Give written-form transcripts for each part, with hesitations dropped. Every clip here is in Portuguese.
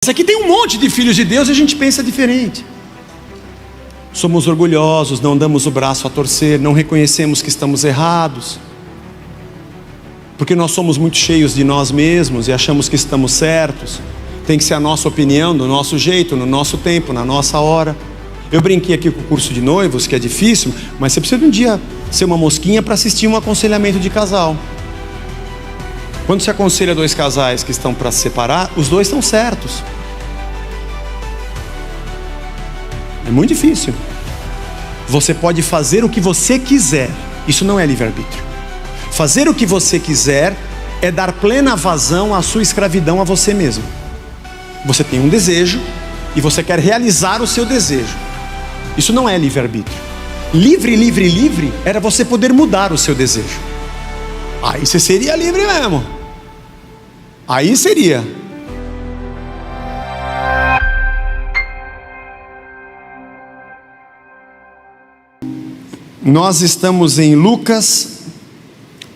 Aqui tem um monte de filhos de Deus e a gente pensa diferente. Somos orgulhosos, não damos o braço a torcer, não reconhecemos que estamos errados, porque nós somos muito cheios de nós mesmos e achamos que estamos certos. Tem que ser a nossa opinião, do nosso jeito, no nosso tempo, na nossa hora. Eu brinquei aqui com o curso de noivos, que é difícil, mas você precisa de um dia ser uma mosquinha para assistir um aconselhamento de casal. Quando se aconselha dois casais que estão para se separar, os dois estão certos. É muito difícil. Você pode fazer o que você quiser. Isso não é livre-arbítrio. Fazer o que você quiser é dar plena vazão à sua escravidão a você mesmo. Você tem um desejo e você quer realizar o seu desejo. Isso não é livre-arbítrio. Livre era você poder mudar o seu desejo. Aí você seria livre mesmo. Aí seria. Nós estamos em Lucas,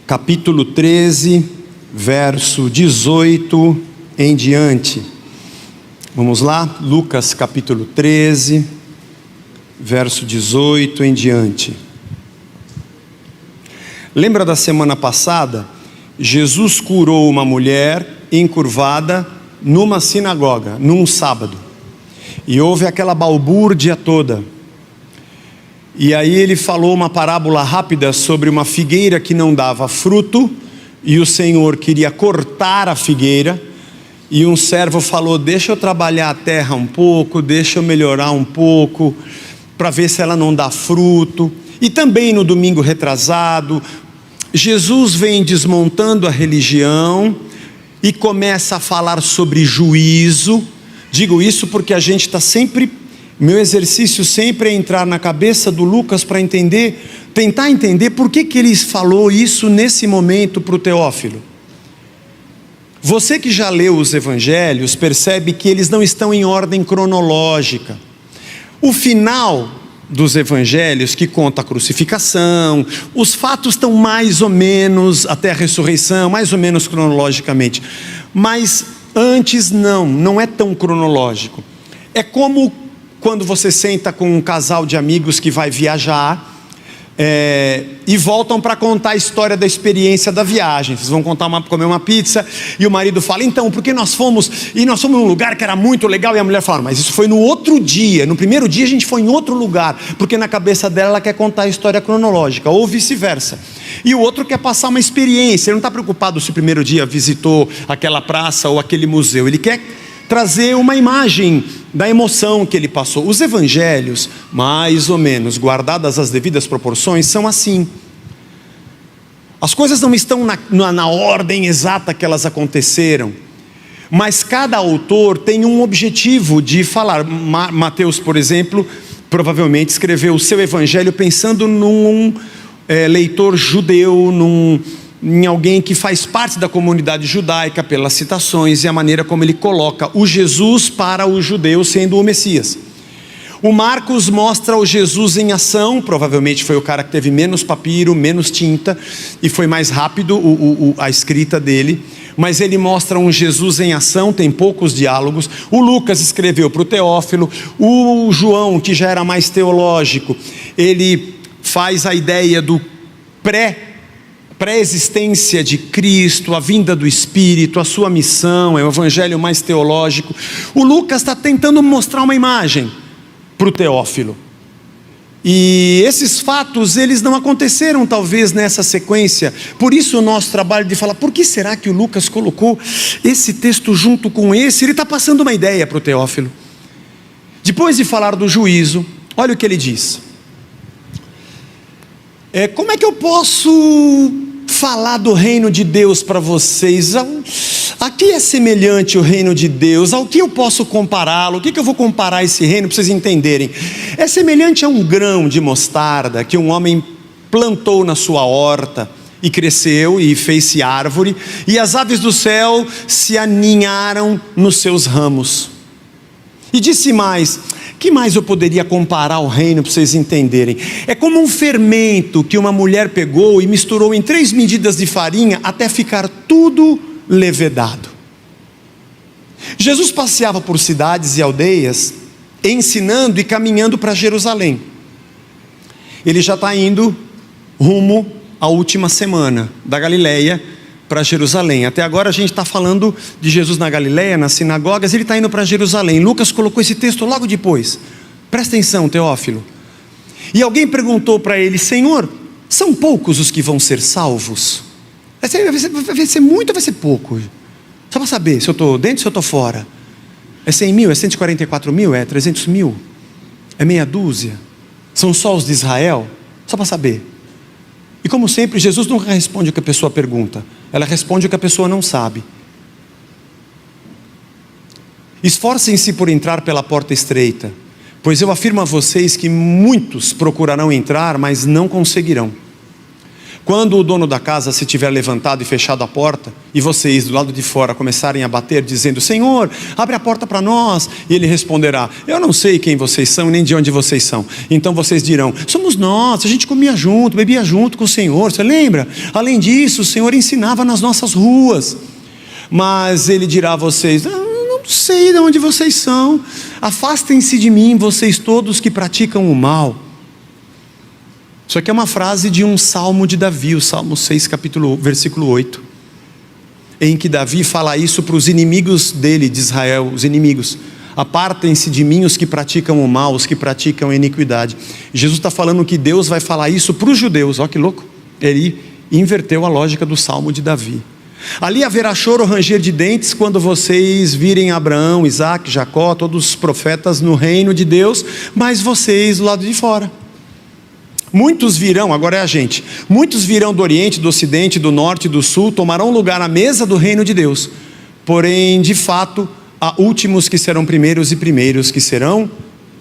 capítulo 13, verso 18 em diante. Vamos lá? Lucas, capítulo 13, verso 18 em diante. Lembra da semana passada? Jesus curou uma mulher encurvada numa sinagoga, num sábado. E houve aquela balbúrdia toda. E aí ele falou uma parábola rápida sobre uma figueira que não dava fruto, e o Senhor queria cortar a figueira, e um servo falou: deixa eu trabalhar a terra um pouco, deixa eu melhorar um pouco, para ver se ela não dá fruto. E também no domingo retrasado, Jesus vem desmontando a religião, e começa a falar sobre juízo. Digo isso porque a gente está sempre... Meu exercício sempre é entrar na cabeça do Lucas para entender, tentar entender por que ele falou isso nesse momento para o Teófilo. Você que já leu os evangelhos percebe que eles não estão em ordem cronológica. O final dos evangelhos, que conta a crucificação, os fatos estão mais ou menos até a ressurreição, mais ou menos cronologicamente. Mas antes não é tão cronológico. É como quando você senta com um casal de amigos que vai viajar e voltam para contar a história da experiência da viagem. Vocês vão comer uma pizza e o marido fala: então, porque nós fomos num lugar que era muito legal, e a mulher fala: mas isso foi no outro dia, no primeiro dia a gente foi em outro lugar, porque na cabeça dela ela quer contar a história cronológica, ou vice-versa. E o outro quer passar uma experiência, ele não está preocupado se o primeiro dia visitou aquela praça ou aquele museu, ele quer trazer uma imagem da emoção que ele passou. Os evangelhos, mais ou menos, guardadas as devidas proporções, são assim. As coisas não estão na ordem exata que elas aconteceram, mas cada autor tem um objetivo de falar. Mateus, por exemplo, provavelmente escreveu o seu evangelho pensando num leitor judeu, em alguém que faz parte da comunidade judaica, pelas citações e a maneira como ele coloca o Jesus para os judeus sendo o Messias. O Marcos mostra o Jesus em ação, provavelmente foi o cara que teve menos papiro, menos tinta, e foi mais rápido a escrita dele, mas ele mostra um Jesus em ação, tem poucos diálogos. O Lucas escreveu para o Teófilo. O João, que já era mais teológico, ele faz a ideia do pré-existência de Cristo, a vinda do Espírito, a sua missão, é o evangelho mais teológico. O Lucas está tentando mostrar uma imagem para o Teófilo. E esses fatos, eles não aconteceram talvez nessa sequência. Por isso o nosso trabalho de falar: por que será que o Lucas colocou esse texto junto com esse? Ele está passando uma ideia para o Teófilo. Depois de falar do juízo, olha o que ele diz. Como é que eu posso falar do reino de Deus para vocês? A que é semelhante o reino de Deus? Ao que eu posso compará-lo? O que eu vou comparar esse reino para vocês entenderem? É semelhante a um grão de mostarda que um homem plantou na sua horta e cresceu e fez-se árvore, e as aves do céu se aninharam nos seus ramos. E disse mais: que mais eu poderia comparar ao reino para vocês entenderem? É como um fermento que uma mulher pegou e misturou em 3 medidas de farinha até ficar tudo levedado. Jesus passeava por cidades e aldeias, ensinando e caminhando para Jerusalém. Ele já está indo rumo à última semana da Galileia para Jerusalém. Até agora a gente está falando de Jesus na Galileia, nas sinagogas. Ele está indo para Jerusalém. Lucas colocou esse texto logo depois. Presta atenção, Teófilo. E alguém perguntou para ele: Senhor, são poucos os que vão ser salvos? Vai ser muito ou vai ser pouco? Só para saber se eu estou dentro ou se eu estou fora. É 100 mil? É 144 mil? É 300 mil? É meia dúzia? São só os de Israel? Só para saber. E como sempre, Jesus nunca responde o que a pessoa pergunta. Ela responde o que a pessoa não sabe. Esforcem-se por entrar pela porta estreita, pois eu afirmo a vocês que muitos procurarão entrar, mas não conseguirão. Quando o dono da casa se tiver levantado e fechado a porta, e vocês do lado de fora começarem a bater dizendo: Senhor, abre a porta para nós, e ele responderá: eu não sei quem vocês são, nem de onde vocês são. Então vocês dirão: somos nós, a gente comia junto, bebia junto com o Senhor, você lembra? Além disso, o Senhor ensinava nas nossas ruas. Mas ele dirá a vocês: não sei de onde vocês são, afastem-se de mim, vocês todos que praticam o mal. Isso aqui é uma frase de um salmo de Davi, o Salmo 6, versículo 8, em que Davi fala isso para os inimigos dele, de Israel, os inimigos: apartem-se de mim os que praticam o mal, os que praticam a iniquidade. Jesus está falando que Deus vai falar isso para os judeus. Olha que louco, ele inverteu a lógica do salmo de Davi. Ali haverá choro, ranger de dentes, quando vocês virem Abraão, Isaac, Jacó, todos os profetas no reino de Deus, mas vocês do lado de fora. Muitos virão, agora é a gente, muitos virão do Oriente, do Ocidente, do Norte e do Sul, tomarão lugar à mesa do reino de Deus. Porém, de fato, há últimos que serão primeiros e primeiros que serão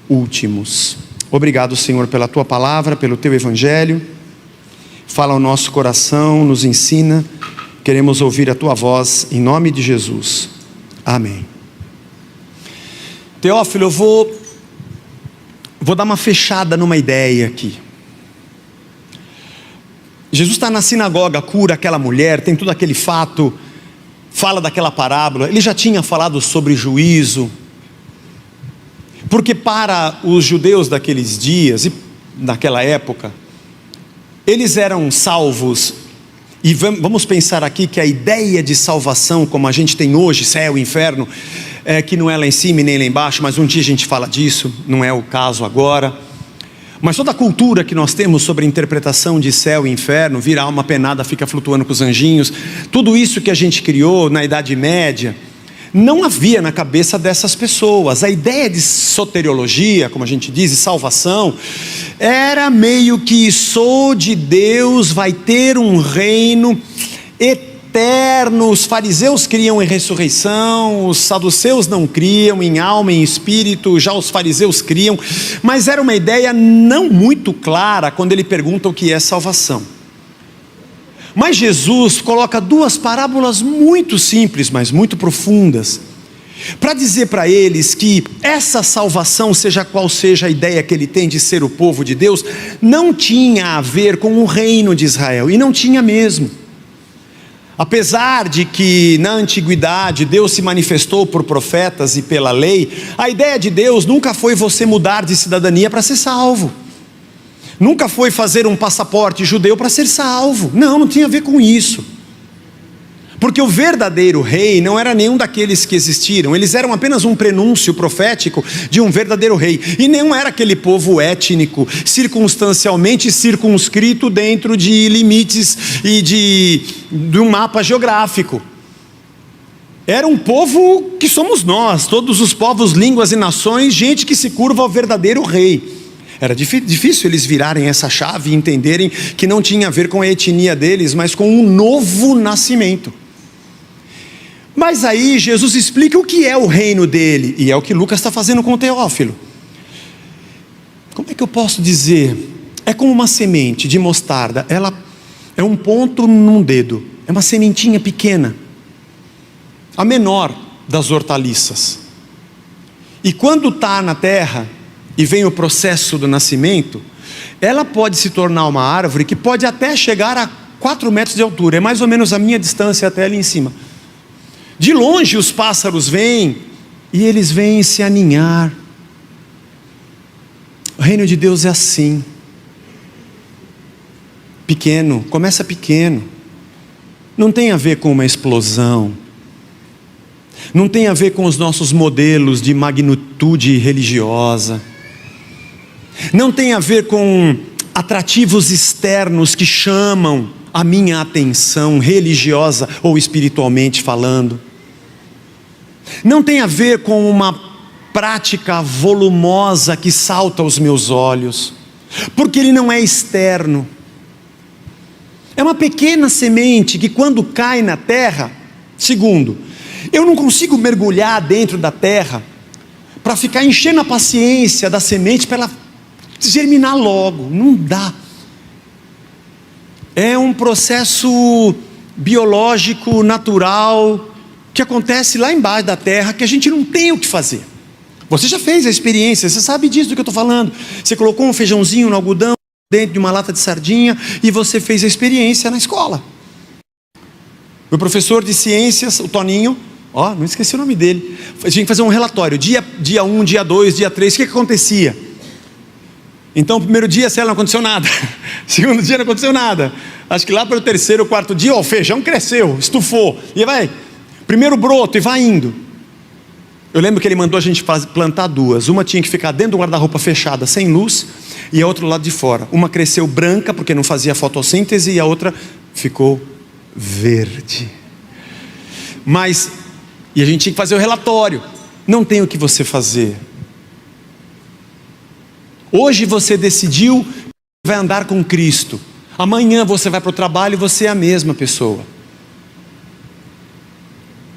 últimos. Obrigado, Senhor, pela Tua palavra, pelo Teu Evangelho. Fala ao nosso coração, nos ensina. Queremos ouvir a Tua voz, em nome de Jesus. Amém. Teófilo, eu vou dar uma fechada numa ideia aqui. Jesus está na sinagoga, cura aquela mulher, tem todo aquele fato, fala daquela parábola. Ele já tinha falado sobre juízo, porque para os judeus daqueles dias e naquela época, eles eram salvos. E vamos pensar aqui que a ideia de salvação, como a gente tem hoje, céu, inferno, que não é lá em cima e nem lá embaixo, mas um dia a gente fala disso, não é o caso agora. Mas toda a cultura que nós temos sobre a interpretação de céu e inferno, vira alma penada, fica flutuando com os anjinhos, tudo isso que a gente criou na Idade Média, não havia na cabeça dessas pessoas. A ideia de soteriologia, como a gente diz, de salvação, era meio que sou de Deus, vai ter um reino eterno. Os fariseus criam em ressurreição, os saduceus não criam em alma e em espírito, já os fariseus criam, mas era uma ideia não muito clara quando ele pergunta o que é salvação. Mas Jesus coloca duas parábolas muito simples, mas muito profundas, para dizer para eles que essa salvação, seja qual seja a ideia que ele tem de ser o povo de Deus, não tinha a ver com o reino de Israel, e não tinha mesmo. Apesar de que na antiguidade Deus se manifestou por profetas e pela lei, a ideia de Deus nunca foi você mudar de cidadania para ser salvo. Nunca foi fazer um passaporte judeu para ser salvo. Não tinha a ver com isso. Porque o verdadeiro rei não era nenhum daqueles que existiram. Eles eram apenas um prenúncio profético de um verdadeiro rei. E não era aquele povo étnico, circunstancialmente circunscrito dentro de limites e de um mapa geográfico. Era um povo que somos nós, todos os povos, línguas e nações, gente que se curva ao verdadeiro rei. Era difícil eles virarem essa chave e entenderem que não tinha a ver com a etnia deles, mas com um novo nascimento. Mas aí Jesus explica o que é o reino dele, e é o que Lucas está fazendo com o Teófilo. Como é que eu posso dizer? É como uma semente de mostarda, ela é um ponto num dedo, é uma sementinha pequena, a menor das hortaliças. E quando está na terra, e vem o processo do nascimento, ela pode se tornar uma árvore que pode até chegar a 4 metros de altura, é mais ou menos a minha distância até ali em cima. De longe os pássaros vêm, e eles vêm se aninhar. O reino de Deus é assim. Pequeno, começa pequeno. Não tem a ver com uma explosão. Não tem a ver com os nossos modelos de magnitude religiosa. Não tem a ver com atrativos externos que chamam a minha atenção, religiosa ou espiritualmente falando. Não tem a ver com uma prática volumosa que salta aos meus olhos, porque ele não é externo. É uma pequena semente que, quando cai na terra, segundo, eu não consigo mergulhar dentro da terra para ficar enchendo a paciência da semente para ela germinar logo. Não dá. É um processo biológico, natural, que acontece lá embaixo da terra, que a gente não tem o que fazer. Você já fez a experiência, você sabe disso do que eu estou falando. Você colocou um feijãozinho no algodão dentro de uma lata de sardinha e você fez a experiência na escola. Meu professor de ciências, o Toninho, não esqueci o nome dele, a gente fazer um relatório, dia 1, dia 2, dia 3, o que acontecia? Então, o primeiro dia, sei lá, não aconteceu nada. Segundo dia, não aconteceu nada. Acho que lá para o terceiro, quarto dia, o feijão cresceu, estufou, e vai, primeiro broto, e vai indo. Eu lembro que ele mandou a gente plantar duas. Uma tinha que ficar dentro do guarda-roupa fechada, sem luz, e a outra do lado de fora. Uma cresceu branca, porque não fazia fotossíntese, e a outra ficou verde. E a gente tinha que fazer o relatório. Não tem o que você fazer. Hoje você decidiu que vai andar com Cristo. Amanhã você vai para o trabalho e você é a mesma pessoa.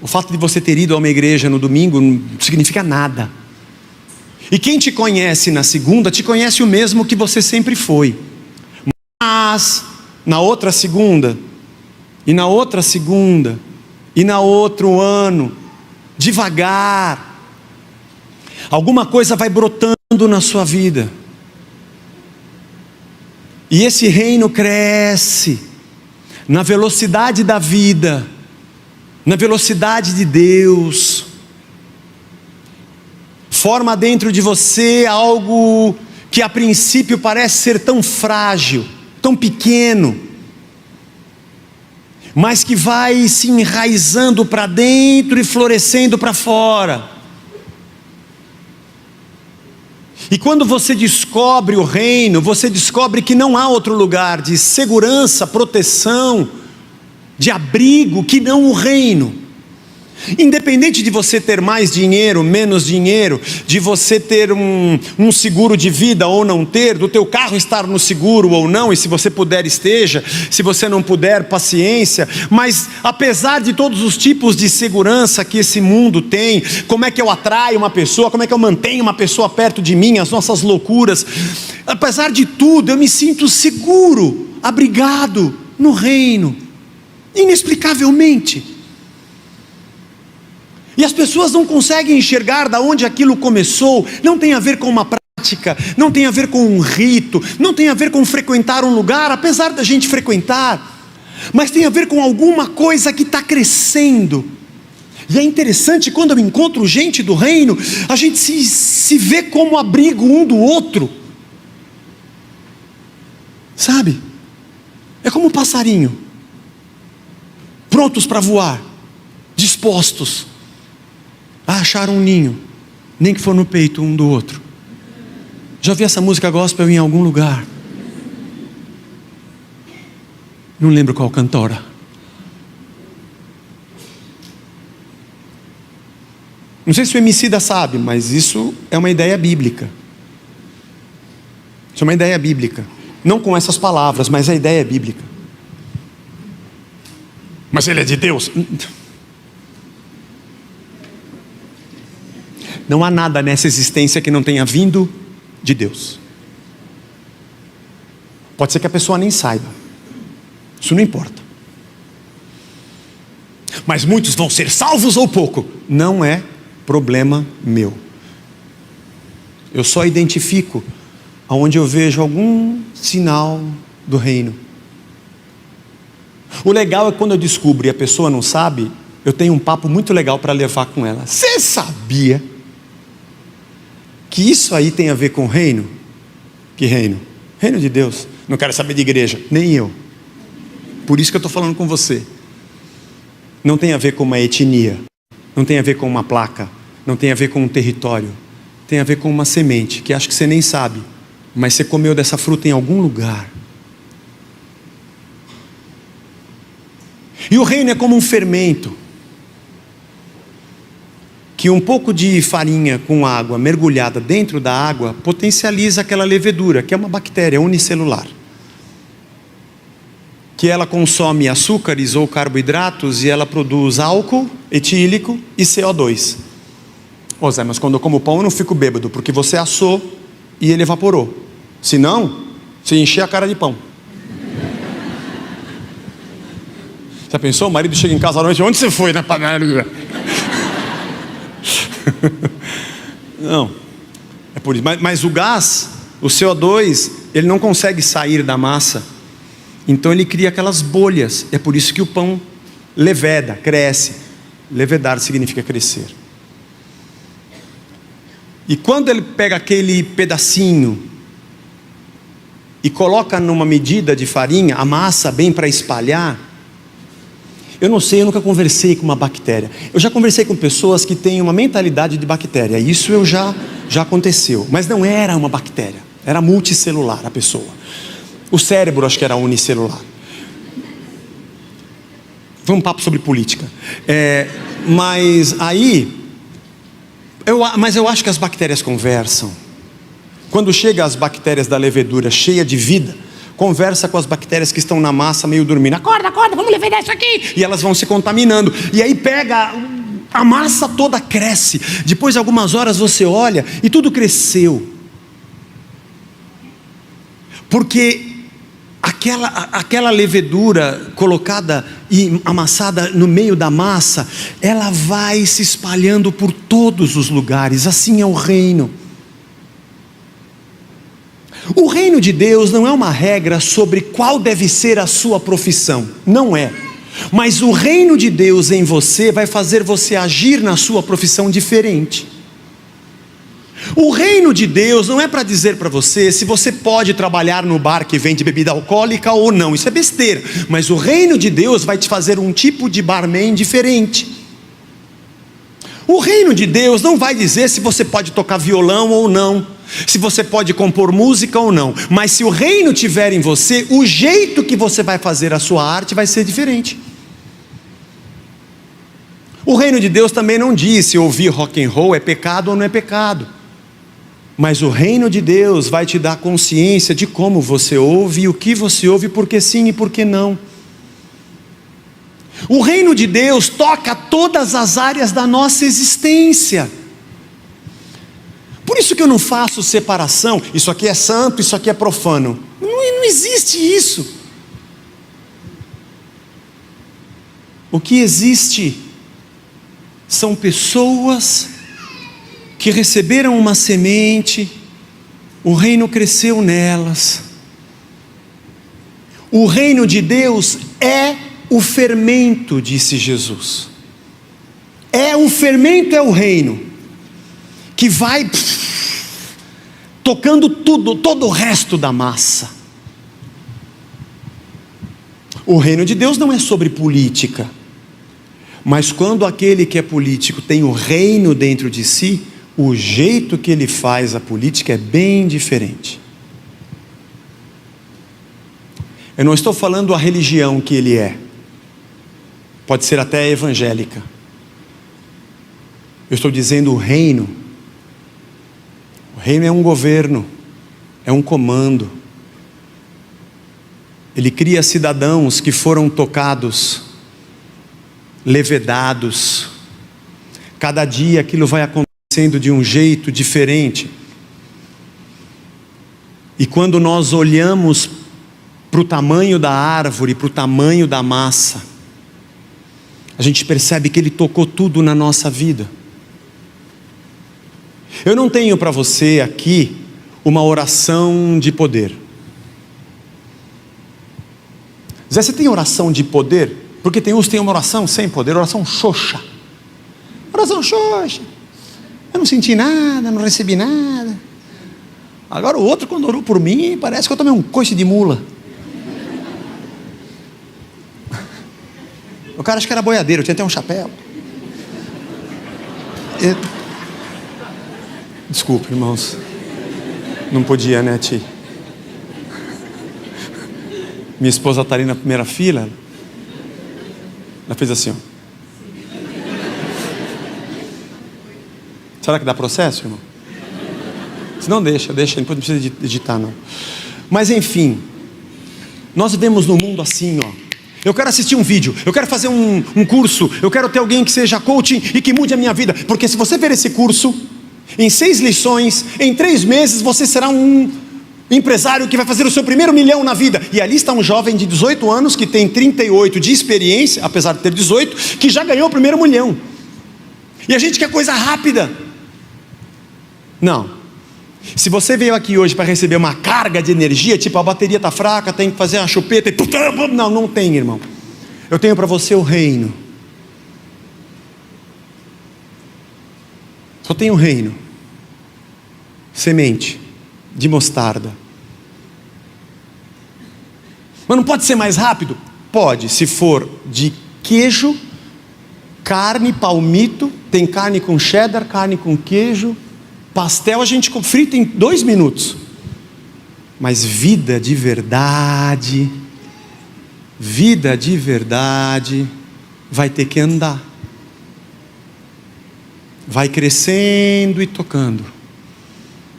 O fato de você ter ido a uma igreja no domingo não significa nada. E quem te conhece na segunda, te conhece o mesmo que você sempre foi. Mas, na outra segunda, e na outra segunda, e na outro ano, devagar, alguma coisa vai brotando na sua vida. E esse reino cresce na velocidade da vida, na velocidade de Deus. Forma dentro de você algo que a princípio parece ser tão frágil, tão pequeno, mas que vai se enraizando para dentro e florescendo para fora. E quando você descobre o reino, você descobre que não há outro lugar de segurança, proteção, de abrigo que não o reino. Independente de você ter mais dinheiro, menos dinheiro, de você ter um seguro de vida ou não ter, do teu carro estar no seguro ou não, e se você puder esteja, se você não puder, paciência. Mas apesar de todos os tipos de segurança que esse mundo tem, como é que eu atraio uma pessoa, como é que eu mantenho uma pessoa perto de mim, as nossas loucuras, apesar de tudo eu me sinto seguro, abrigado no reino, inexplicavelmente. E as pessoas não conseguem enxergar de onde aquilo começou. Não tem a ver com uma prática, não tem a ver com um rito, não tem a ver com frequentar um lugar, apesar da gente frequentar, mas tem a ver com alguma coisa que está crescendo. E é interessante, quando eu encontro gente do reino, a gente se vê como abrigo um do outro, sabe? É como um passarinho, prontos para voar, dispostos a achar um ninho, nem que for no peito um do outro. Já ouvi essa música gospel em algum lugar? Não lembro qual cantora. Não sei se o Emicida sabe, mas isso é uma ideia bíblica. Isso é uma ideia bíblica. Não com essas palavras, mas a ideia é bíblica. Mas ele é de Deus? Não há nada nessa existência que não tenha vindo de Deus. Pode ser que a pessoa nem saiba. Isso não importa. Mas muitos vão ser salvos ou pouco. Não é problema meu. Eu só identifico aonde eu vejo algum sinal do reino. O legal é quando eu descubro e a pessoa não sabe, eu tenho um papo muito legal para levar com ela. Você sabia que isso aí tem a ver com reino? Que reino? Reino de Deus. Não quero saber de igreja, nem eu. Por isso que eu estou falando com você. Não tem a ver com uma etnia, não tem a ver com uma placa, não tem a ver com um território. Tem a ver com uma semente, que acho que você nem sabe, mas você comeu dessa fruta em algum lugar. E o reino é como um fermento, que um pouco de farinha com água mergulhada dentro da água potencializa aquela levedura, que é uma bactéria unicelular, que ela consome açúcares ou carboidratos e ela produz álcool etílico e CO2. Ô Zé, mas quando eu como pão eu não fico bêbado, porque você assou e ele evaporou. Se não, você encher a cara de pão. Já pensou? O marido chega em casa à noite, onde você foi? Na padaria. Não, é por isso. Mas o gás, o CO2, ele não consegue sair da massa, então ele cria aquelas bolhas. É por isso que o pão leveda, cresce. Levedar significa crescer. E quando ele pega aquele pedacinho e coloca numa medida de farinha, amassa bem para espalhar. Eu não sei, eu nunca conversei com uma bactéria. Eu já conversei com pessoas que têm uma mentalidade de bactéria. Isso já aconteceu. Mas não era uma bactéria, era multicelular a pessoa. O cérebro acho que era unicelular. Foi um papo sobre política. Mas eu acho que as bactérias conversam. Quando chega as bactérias da levedura cheia de vida, conversa com as bactérias que estão na massa meio dormindo. Acorda, vamos levedar isso aqui. E elas vão se contaminando. E aí pega, a massa toda cresce. Depois de algumas horas você olha e tudo cresceu. Porque aquela levedura colocada e amassada no meio da massa, ela vai se espalhando por todos os lugares. Assim é o reino. O reino de Deus não é uma regra sobre qual deve ser a sua profissão, não é. Mas o reino de Deus em você vai fazer você agir na sua profissão diferente. O reino de Deus não é para dizer para você se você pode trabalhar no bar que vende bebida alcoólica ou não, isso é besteira. Mas o reino de Deus vai te fazer um tipo de barman diferente. O reino de Deus não vai dizer se você pode tocar violão ou não, se você pode compor música ou não, mas se o reino tiver em você, o jeito que você vai fazer a sua arte vai ser diferente. O reino de Deus também não diz se ouvir rock and roll é pecado ou não é pecado, mas o reino de Deus vai te dar consciência de como você ouve e o que você ouve, porque sim e porque não. O reino de Deus toca todas as áreas da nossa existência. Por isso que eu não faço separação, isso aqui é santo, isso aqui é profano. Não existe isso. O que existe são pessoas que receberam uma semente, o reino cresceu nelas. O reino de Deus é o fermento, disse Jesus. O fermento é o reino, que vai tocando todo o resto da massa. O reino de Deus não é sobre política, mas quando aquele que é político tem o reino dentro de si, o jeito que ele faz a política é bem diferente. Eu não estou falando a religião que ele é, pode ser até evangélica. Eu estou dizendo o reino. O reino é um governo, é um comando. Ele cria cidadãos que foram tocados, levedados. Cada dia aquilo vai acontecendo de um jeito diferente. E quando nós olhamos para o tamanho da árvore, para o tamanho da massa, a gente percebe que Ele tocou tudo na nossa vida. Eu não tenho para você aqui uma oração de poder. Zé, você tem oração de poder? Porque tem uns que tem uma oração sem poder, oração xoxa. Oração xoxa. Eu não senti nada, não recebi nada. Agora o outro, quando orou por mim, parece que eu tomei um coice de mula. O cara acho que era boiadeiro, tinha até um chapéu. Desculpa, irmãos. Não podia, né, Ti? Minha esposa está ali na primeira fila. Ela fez assim, ó. Será que dá processo, irmão? Se não, deixa, depois não precisa editar, não. Mas enfim, nós vivemos num mundo assim, ó. Eu quero assistir um vídeo, eu quero fazer um curso, eu quero ter alguém que seja coaching e que mude a minha vida. Porque se você ver esse curso, em 6 lições, em 3 meses, você será um empresário que vai fazer o seu primeiro 1 milhão na vida. E ali está um jovem de 18 anos, que tem 38 de experiência, apesar de ter 18, que já ganhou o primeiro 1 milhão. E a gente quer coisa rápida. Não. Se você veio aqui hoje para receber uma carga de energia, tipo a bateria está fraca, tem que fazer uma chupeta e... Não tem, irmão. Eu tenho para você o reino. Só tem o reino. Semente de mostarda. Mas não pode ser mais rápido? Pode, se for de queijo, carne, palmito. Tem carne com cheddar, carne com queijo. Pastel a gente frita em 2 minutos. Mas vida de verdade vai ter que andar. Vai crescendo e tocando.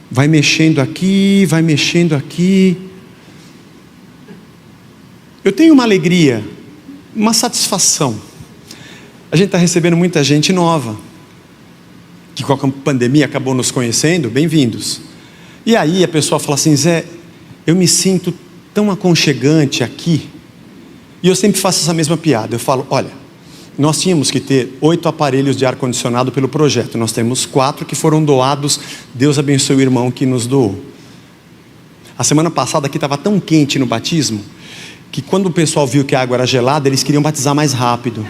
Vai mexendo aqui, vai mexendo aqui. Eu tenho uma alegria, uma satisfação. A gente está recebendo muita gente nova, que com a pandemia acabou nos conhecendo. Bem-vindos. E aí a pessoa fala assim: Zé, eu me sinto tão aconchegante aqui. E eu sempre faço essa mesma piada. Eu falo: olha, nós tínhamos que ter 8 aparelhos de ar-condicionado pelo projeto. Nós temos 4 que foram doados. Deus abençoe o irmão que nos doou. A semana passada aqui estava tão quente no batismo, que quando o pessoal viu que a água era gelada, eles queriam batizar mais rápido.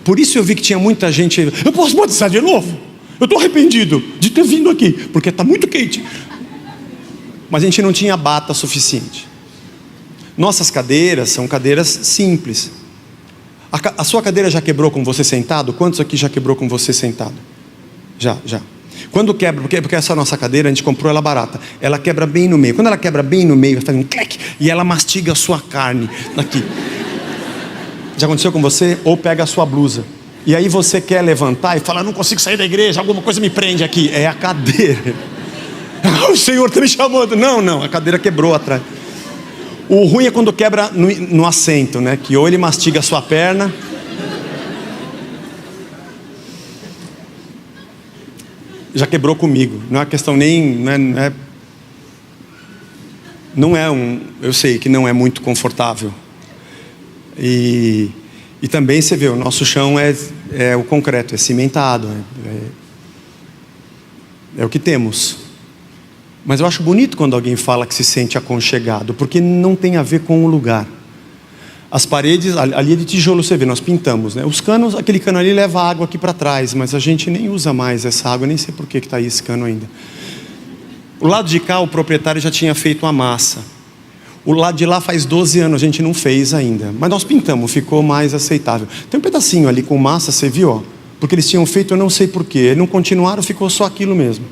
Por isso eu vi que tinha muita gente. Eu posso batizar de novo? Eu estou arrependido de ter vindo aqui, porque está muito quente. Mas a gente não tinha bata suficiente. Nossas cadeiras são cadeiras simples. A sua cadeira já quebrou com você sentado? Quantos aqui já quebrou com você sentado? Já. Quando quebra, porque essa nossa cadeira, a gente comprou ela barata. Ela quebra bem no meio. Quando ela quebra bem no meio, faz um clique, e ela mastiga a sua carne aqui. Já aconteceu com você? Ou pega a sua blusa, e aí você quer levantar e fala: não consigo sair da igreja, alguma coisa me prende aqui. É a cadeira. O Senhor está me chamando. Não, a cadeira quebrou atrás. O ruim é quando quebra no assento, né? Que ou ele mastiga a sua perna. Já quebrou comigo. Não é questão nem... Não é eu sei que não é muito confortável. E também você vê, o nosso chão é o concreto, é cimentado. É o que temos. Mas eu acho bonito quando alguém fala que se sente aconchegado, porque não tem a ver com o lugar. As paredes, ali é de tijolo, você vê, nós pintamos, né? Os canos, aquele cano ali leva água aqui para trás, mas a gente nem usa mais essa água, nem sei por que está aí esse cano ainda. O lado de cá, o proprietário já tinha feito a massa. O lado de lá faz 12 anos, a gente não fez ainda. Mas nós pintamos, ficou mais aceitável. Tem um pedacinho ali com massa, você viu? Ó, porque eles tinham feito, eu não sei porquê. Eles não continuaram, ficou só aquilo mesmo.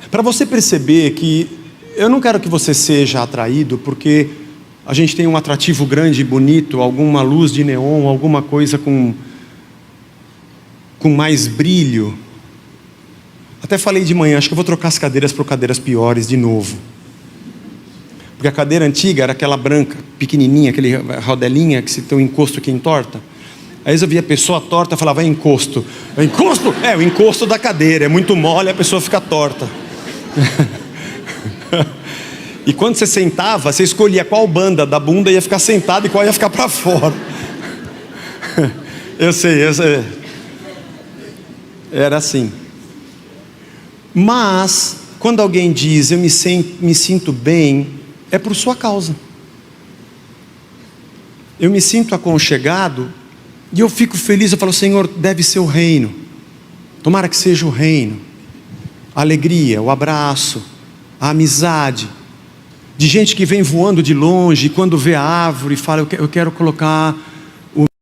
Para você perceber que eu não quero que você seja atraído, porque a gente tem um atrativo grande e bonito, alguma luz de neon, alguma coisa com mais brilho. Até falei de manhã, acho que eu vou trocar as cadeiras por cadeiras piores de novo. Porque a cadeira antiga era aquela branca, pequenininha, aquele rodelinha que se tem um encosto que entorta. Aí eu via a pessoa torta e falava: é encosto. É encosto? É, o encosto da cadeira. É muito mole, a pessoa fica torta. E quando você sentava, você escolhia qual banda da bunda ia ficar sentado e qual ia ficar para fora. Eu sei. Era assim. Mas quando alguém diz: eu me sinto bem, é por sua causa. eu me sinto aconchegado e eu fico feliz. Eu falo: Senhor, deve ser o reino, tomara que seja o reino. A alegria, o abraço, a amizade, de gente que vem voando de longe e quando vê a árvore fala: eu quero colocar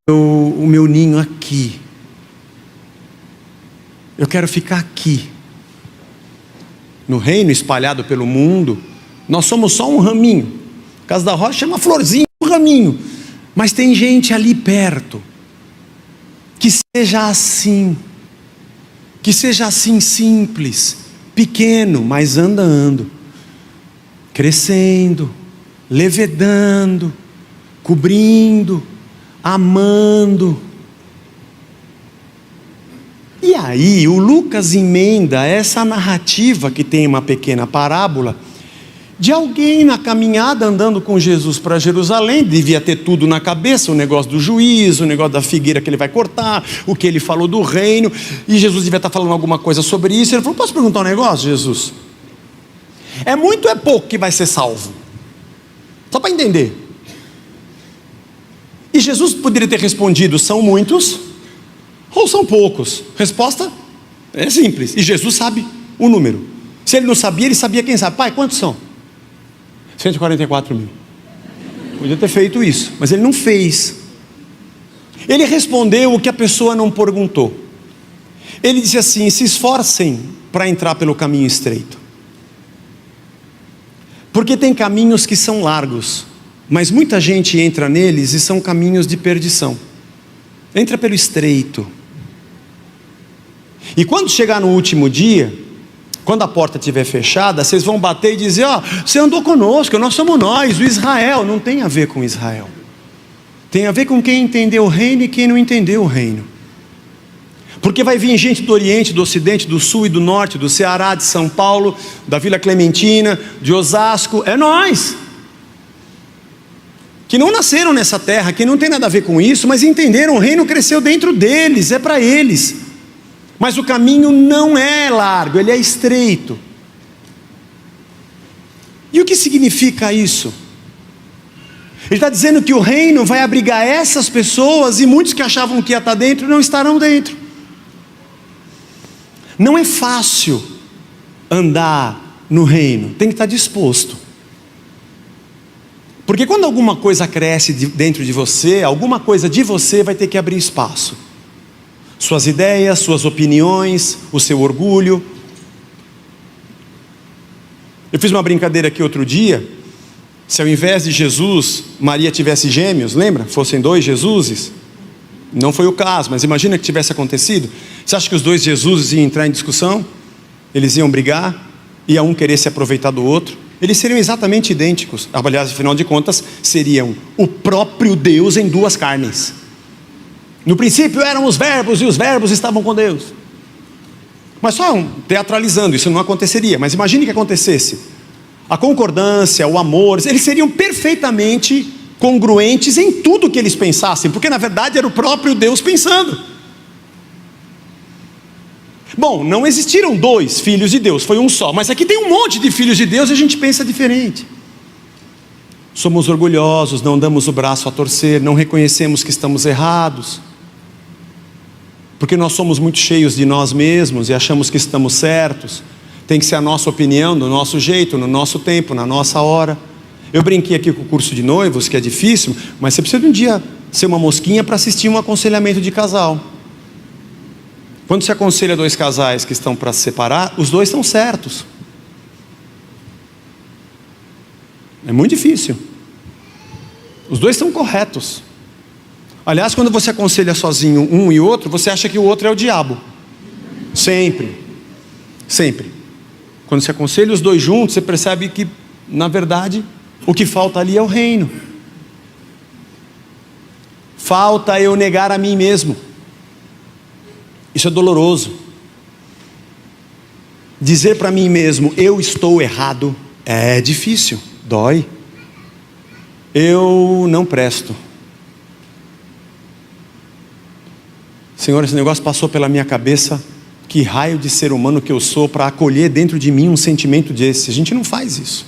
o meu ninho aqui, eu quero ficar aqui. No reino espalhado pelo mundo, nós somos só um raminho. Casa da Rocha é uma florzinha, um raminho, mas tem gente ali perto. Que seja assim simples, pequeno, mas andando, crescendo, levedando, cobrindo, amando. E aí o Lucas emenda essa narrativa, que tem uma pequena parábola, de alguém na caminhada andando com Jesus para Jerusalém. Devia ter tudo na cabeça, o negócio do juízo, o negócio da figueira que ele vai cortar, o que ele falou do reino, e Jesus devia estar falando alguma coisa sobre isso. Ele falou: posso perguntar um negócio, Jesus? É muito ou é pouco que vai ser salvo? Só para entender. E Jesus poderia ter respondido: são muitos ou são poucos? Resposta é simples, e Jesus sabe o número. Se ele não sabia, ele sabia. Quem sabe? Pai, quantos são? 144 mil. Podia ter feito isso, mas ele não fez. Ele respondeu o que a pessoa não perguntou. Ele disse assim: se esforcem para entrar pelo caminho estreito, porque tem caminhos que são largos, mas muita gente entra neles e são caminhos de perdição. Entra pelo estreito. E quando chegar no último dia, quando a porta estiver fechada, vocês vão bater e dizer: ó, você andou conosco, nós somos nós, o Israel. Não tem a ver com Israel, tem a ver com quem entendeu o reino e quem não entendeu o reino. Porque vai vir gente do Oriente, do Ocidente, do Sul e do Norte, do Ceará, de São Paulo, da Vila Clementina, de Osasco. É nós que não nasceram nessa terra, que não tem nada a ver com isso, mas entenderam, o reino cresceu dentro deles, é para eles. Mas o caminho não é largo, ele é estreito. E o que significa isso? Ele está dizendo que o reino vai abrigar essas pessoas, e muitos que achavam que ia estar dentro não estarão dentro. Não é fácil andar no reino, tem que estar disposto. Porque quando alguma coisa cresce dentro de você, alguma coisa de você vai ter que abrir espaço. Suas ideias, suas opiniões, o seu orgulho. Eu fiz uma brincadeira aqui outro dia. Se ao invés de Jesus, Maria tivesse gêmeos, lembra? Fossem 2 Jesuses. Não foi o caso, mas imagina que tivesse acontecido. Você acha que os 2 Jesuses iam entrar em discussão? Eles iam brigar? Ia um querer se aproveitar do outro? Eles seriam exatamente idênticos. Aliás, afinal de contas, seriam o próprio Deus em 2 carnes. No princípio eram os verbos, e os verbos estavam com Deus. Mas só teatralizando, isso não aconteceria. Mas imagine que acontecesse. A concordância, o amor, eles seriam perfeitamente congruentes em tudo que eles pensassem, porque na verdade era o próprio Deus pensando. Bom, não existiram 2 filhos de Deus, foi um só. Mas aqui tem um monte de filhos de Deus e a gente pensa diferente. Somos orgulhosos, não damos o braço a torcer, não reconhecemos que estamos errados, porque nós somos muito cheios de nós mesmos e achamos que estamos certos. Tem que ser a nossa opinião, do nosso jeito, no nosso tempo, na nossa hora. Eu brinquei aqui com o curso de noivos, que é difícil, mas você precisa de um dia ser uma mosquinha para assistir um aconselhamento de casal. Quando se aconselha 2 casais que estão para se separar, os 2 estão certos. É muito difícil. Os 2 estão corretos. Aliás, quando você aconselha sozinho um e outro, você acha que o outro é o diabo. Sempre. Sempre. Quando você aconselha os 2 juntos, você percebe que, na verdade, o que falta ali é o reino. Falta eu negar a mim mesmo. Isso é doloroso. Dizer para mim mesmo: eu estou errado, é difícil, dói. Eu não presto. Senhor, esse negócio passou pela minha cabeça. Que raio de ser humano que eu sou para acolher dentro de mim um sentimento desse? A gente não faz isso.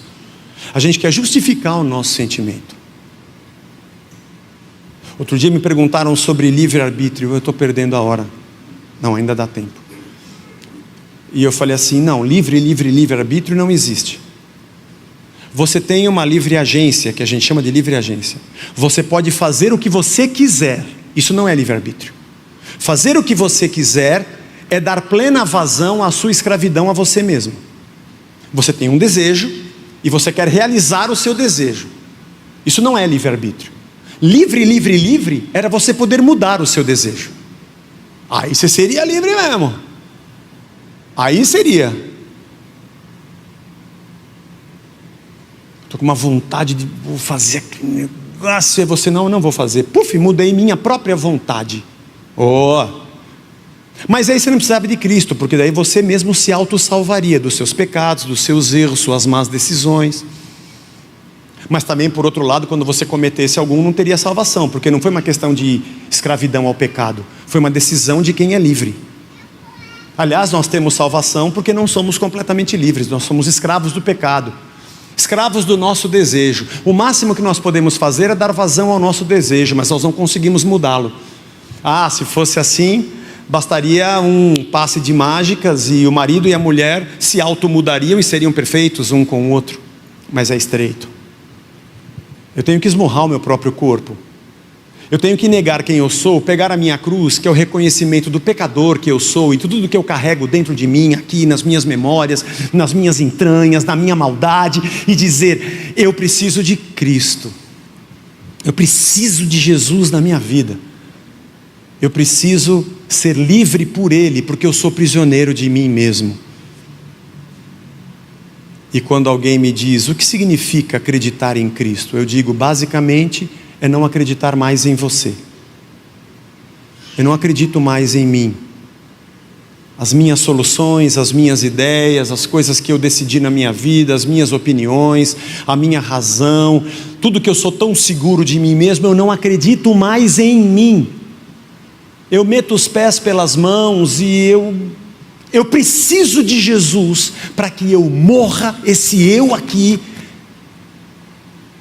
A gente quer justificar o nosso sentimento. Outro dia me perguntaram sobre livre-arbítrio. Eu estou perdendo a hora. Não, ainda dá tempo. E eu falei assim, não, livre-arbítrio não existe. Você tem uma livre agência, que a gente chama de livre agência. Você pode fazer o que você quiser. Isso não é livre-arbítrio. Fazer o que você quiser é dar plena vazão à sua escravidão a você mesmo. Você tem um desejo e você quer realizar o seu desejo. Isso não é livre-arbítrio. Livre era você poder mudar o seu desejo. Aí você seria livre mesmo. Aí seria. Estou com uma vontade de vou fazer aquele negócio. E você, não vou fazer. Puf, mudei minha própria vontade. Mas aí você não precisava de Cristo, porque daí você mesmo se auto-salvaria dos seus pecados, dos seus erros, suas más decisões. Mas também, por outro lado, quando você cometesse algum, não teria salvação, porque não foi uma questão de escravidão ao pecado, foi uma decisão de quem é livre. Aliás, nós temos salvação porque não somos completamente livres, nós somos escravos do pecado, escravos do nosso desejo. O máximo que nós podemos fazer é dar vazão ao nosso desejo, mas nós não conseguimos mudá-lo. Se fosse assim, bastaria um passe de mágicas e o marido e a mulher se automudariam e seriam perfeitos um com o outro. Mas é estreito. Eu tenho que esmurrar o meu próprio corpo. Eu tenho que negar quem eu sou, pegar a minha cruz, que é o reconhecimento do pecador que eu sou, e tudo que eu carrego dentro de mim, aqui nas minhas memórias, nas minhas entranhas, na minha maldade, e dizer, eu preciso de Cristo. Eu preciso de Jesus na minha vida. Eu preciso ser livre por Ele, porque eu sou prisioneiro de mim mesmo. E quando alguém me diz, o que significa acreditar em Cristo? Eu digo, basicamente, é não acreditar mais em você. Eu não acredito mais em mim. As minhas soluções, as minhas ideias, as coisas que eu decidi na minha vida, as minhas opiniões, a minha razão, tudo que eu sou tão seguro de mim mesmo, eu não acredito mais em mim. Eu meto os pés pelas mãos e eu preciso de Jesus para que eu morra esse eu aqui.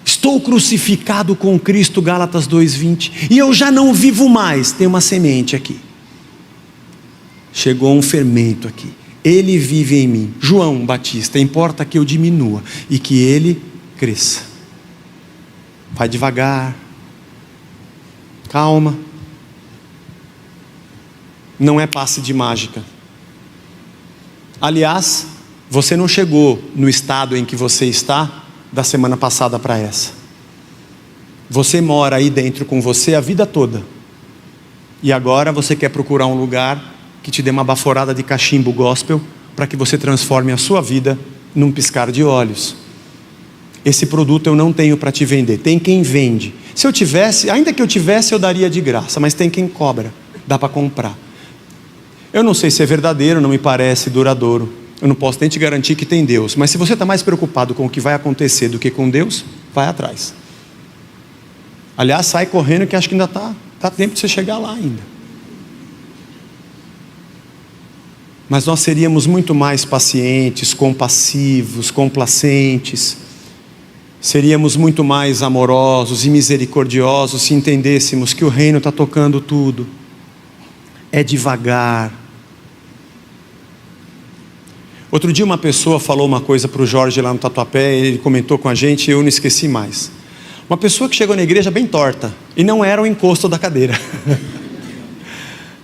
Estou crucificado com Cristo, Gálatas 2:20, e eu já não vivo mais. Tem uma semente aqui. Chegou um fermento aqui. Ele vive em mim. João Batista, importa que eu diminua e que ele cresça. Vai devagar. Calma. Não é passe de mágica. Aliás, você não chegou no estado em que você está da semana passada para essa. Você mora aí dentro com você a vida toda. E agora você quer procurar um lugar que te dê uma baforada de cachimbo gospel para que você transforme a sua vida num piscar de olhos. Esse produto eu não tenho para te vender. Tem quem vende. Se eu tivesse, ainda que eu tivesse, eu daria de graça, mas tem quem cobra. Dá para comprar. Eu não sei se é verdadeiro, não me parece duradouro. Eu não posso nem te garantir que tem Deus. Mas se você está mais preocupado com o que vai acontecer do que com Deus, vai atrás. Aliás, sai correndo que acho que ainda está tempo de você chegar lá ainda. Mas nós seríamos muito mais pacientes, compassivos, complacentes. Seríamos muito mais amorosos e misericordiosos se entendêssemos que o reino está tocando tudo. É devagar. Outro dia uma pessoa falou uma coisa para o Jorge lá no Tatuapé, ele comentou com a gente e eu não esqueci mais. Uma pessoa que chegou na igreja bem torta, e não era o encosto da cadeira.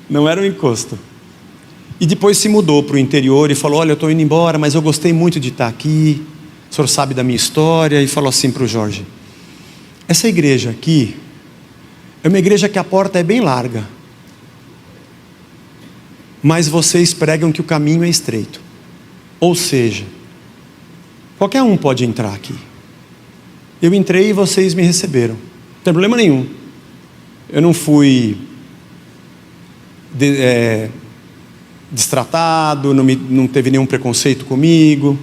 Não era o encosto. E depois se mudou para o interior e falou, olha, eu estou indo embora, mas eu gostei muito de estar aqui, o senhor sabe da minha história, e falou assim para o Jorge, essa igreja aqui, é uma igreja que a porta é bem larga, mas vocês pregam que o caminho é estreito. Ou seja, qualquer um pode entrar aqui. Eu entrei e vocês me receberam. Não tem problema nenhum. Eu não fui destratado, não teve nenhum preconceito comigo.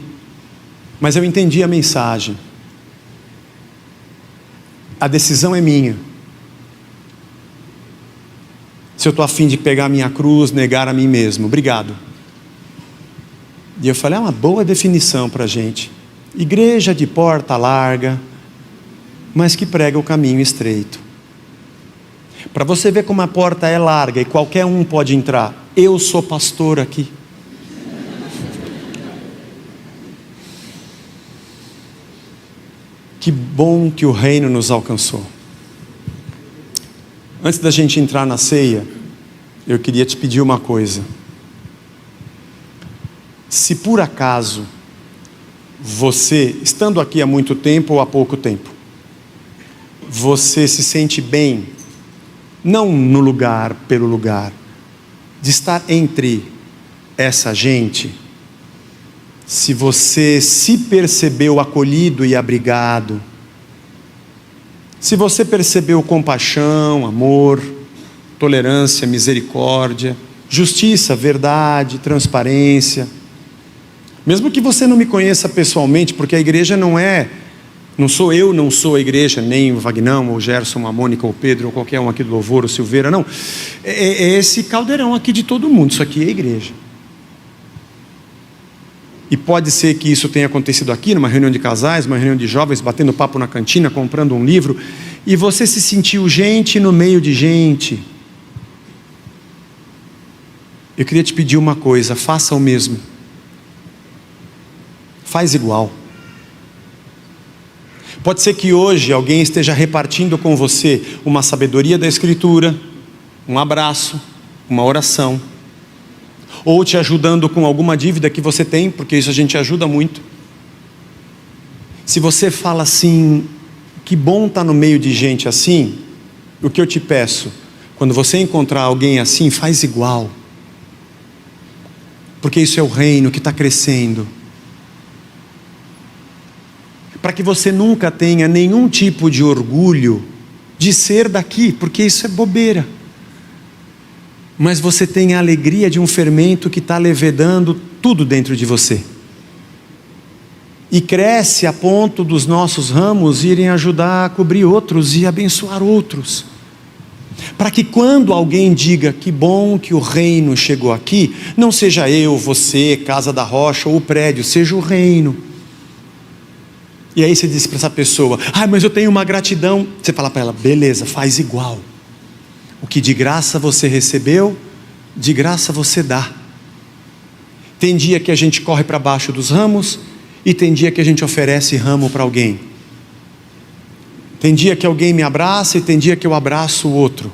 Mas eu entendi a mensagem. A decisão é minha. Se eu estou a fim de pegar a minha cruz, negar a mim mesmo. Obrigado. E eu falei, é uma boa definição para a gente. Igreja de porta larga, mas que prega o caminho estreito. Para você ver como a porta é larga e qualquer um pode entrar. Eu sou pastor aqui. Que bom que o reino nos alcançou. Antes da gente entrar na ceia, eu queria te pedir uma coisa. Se por acaso você, estando aqui há muito tempo ou há pouco tempo, você se sente bem, não no lugar, pelo lugar, de estar entre essa gente, se você se percebeu acolhido e abrigado, se você percebeu compaixão, amor, tolerância, misericórdia, justiça, verdade, transparência, mesmo que você não me conheça pessoalmente, porque a igreja não sou eu, não sou a igreja, nem o Vagnão, ou o Gerson, a Mônica, ou o Pedro, ou qualquer um aqui do Louvor, ou Silveira, não. É esse caldeirão aqui de todo mundo, isso aqui é a igreja. E pode ser que isso tenha acontecido aqui, numa reunião de casais, uma reunião de jovens, batendo papo na cantina, comprando um livro, e você se sentiu gente no meio de gente. Eu queria te pedir uma coisa, faça o mesmo. Faz igual. Pode ser que hoje alguém esteja repartindo com você uma sabedoria da Escritura, um abraço, uma oração, ou te ajudando com alguma dívida que você tem, porque isso a gente ajuda muito. Se você fala assim, que bom estar no meio de gente assim, o que eu te peço, quando você encontrar alguém assim, faz igual, porque isso é o reino que está crescendo. Para que você nunca tenha nenhum tipo de orgulho de ser daqui, porque isso é bobeira. Mas você tem a alegria de um fermento que está levedando tudo dentro de você. E cresce a ponto dos nossos ramos irem ajudar a cobrir outros e abençoar outros. Para que quando alguém diga que bom que o reino chegou aqui, não seja eu, você, Casa da Rocha ou o prédio, seja o reino. E aí você diz para essa pessoa, mas eu tenho uma gratidão. Você fala para ela, beleza, faz igual. O que de graça você recebeu, de graça você dá. Tem dia que a gente corre para baixo dos ramos, e tem dia que a gente oferece ramo para alguém. Tem dia que alguém me abraça, e tem dia que eu abraço o outro.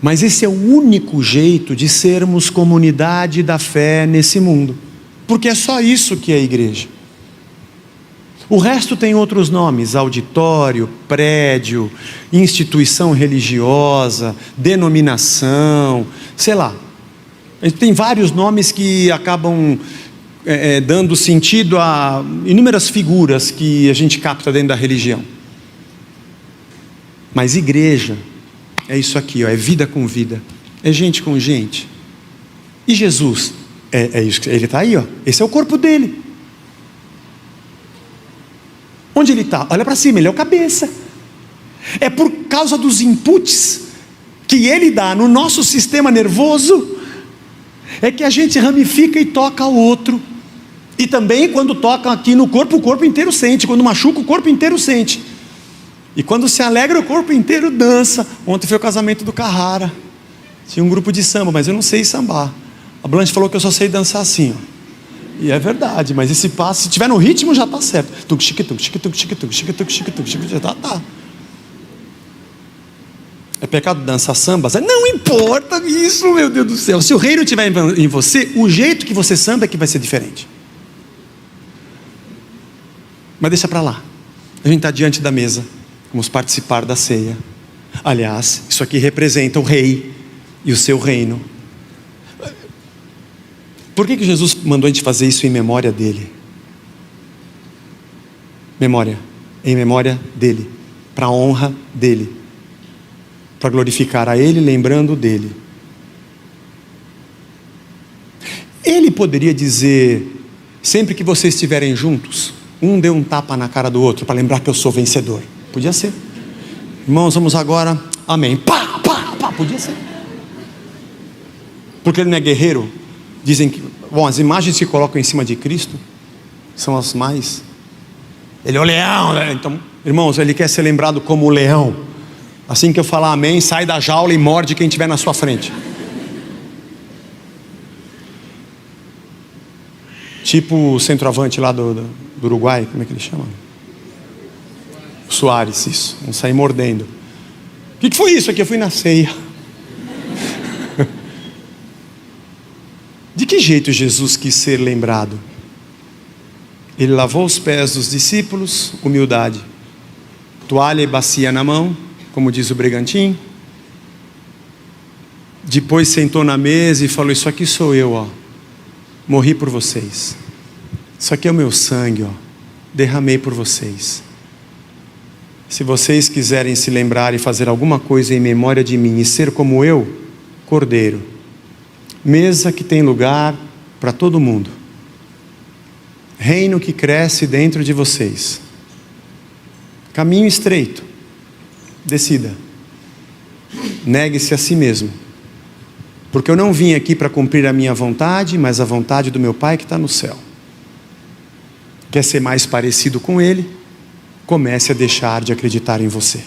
Mas esse é o único jeito de sermos comunidade da fé nesse mundo. Porque é só isso que é a igreja. O resto tem outros nomes, auditório, prédio, instituição religiosa, denominação, sei lá. Tem vários nomes que acabam dando sentido a inúmeras figuras que a gente capta dentro da religião. Mas igreja é isso aqui, é vida com vida, é gente com gente. E Jesus, é isso, ele está aí, esse é o corpo dele. Onde ele está? Olha para cima, ele é o cabeça. É por causa dos inputs que ele dá no nosso sistema nervoso, é que a gente ramifica e toca o outro. E também quando toca aqui no corpo, o corpo inteiro sente. Quando machuca, o corpo inteiro sente. E quando se alegra, o corpo inteiro dança. Ontem foi o casamento do Carrara. Tinha um grupo de samba, mas eu não sei sambar. A Blanche falou que eu só sei dançar assim, E é verdade, mas esse passo, se tiver no ritmo, já está certo. Já tá. É pecado dançar samba? Não importa isso, meu Deus do céu. Se o reino estiver em você, o jeito que você samba é que vai ser diferente. Mas deixa para lá. A gente está diante da mesa. Vamos participar da ceia. Aliás, isso aqui representa o rei e o seu reino. Por que Jesus mandou a gente fazer isso em memória dele? Memória, em memória dele, para a honra dele, para glorificar a ele, lembrando dele. Ele poderia dizer, sempre que vocês estiverem juntos, um dê um tapa na cara do outro, para lembrar que eu sou vencedor. Podia ser. Irmãos, vamos agora, amém. Pá, pá, pá, podia ser. Porque ele não é guerreiro. Dizem que, as imagens que colocam em cima de Cristo são as mais. Ele é o leão, né? Então, irmãos, ele quer ser lembrado como o leão. Assim que eu falar amém, sai da jaula e morde quem estiver na sua frente. Tipo o centroavante lá do Uruguai, como é que ele chama? Suárez, isso. Vamos sair mordendo. O que foi isso aqui? Eu fui na ceia. De que jeito Jesus quis ser lembrado? Ele lavou os pés dos discípulos, humildade. Toalha e bacia na mão, como diz o Bregantin. Depois sentou na mesa e falou: isso aqui sou eu, ó. Morri por vocês. Isso aqui é o meu sangue, ó. Derramei por vocês. Se vocês quiserem se lembrar e fazer alguma coisa em memória de mim e ser como eu, cordeiro. Mesa que tem lugar para todo mundo. Reino que cresce dentro de vocês. Caminho estreito. Decida. Negue-se a si mesmo. Porque eu não vim aqui para cumprir a minha vontade, mas a vontade do meu Pai que está no céu. Quer ser mais parecido com Ele? Comece a deixar de acreditar em você.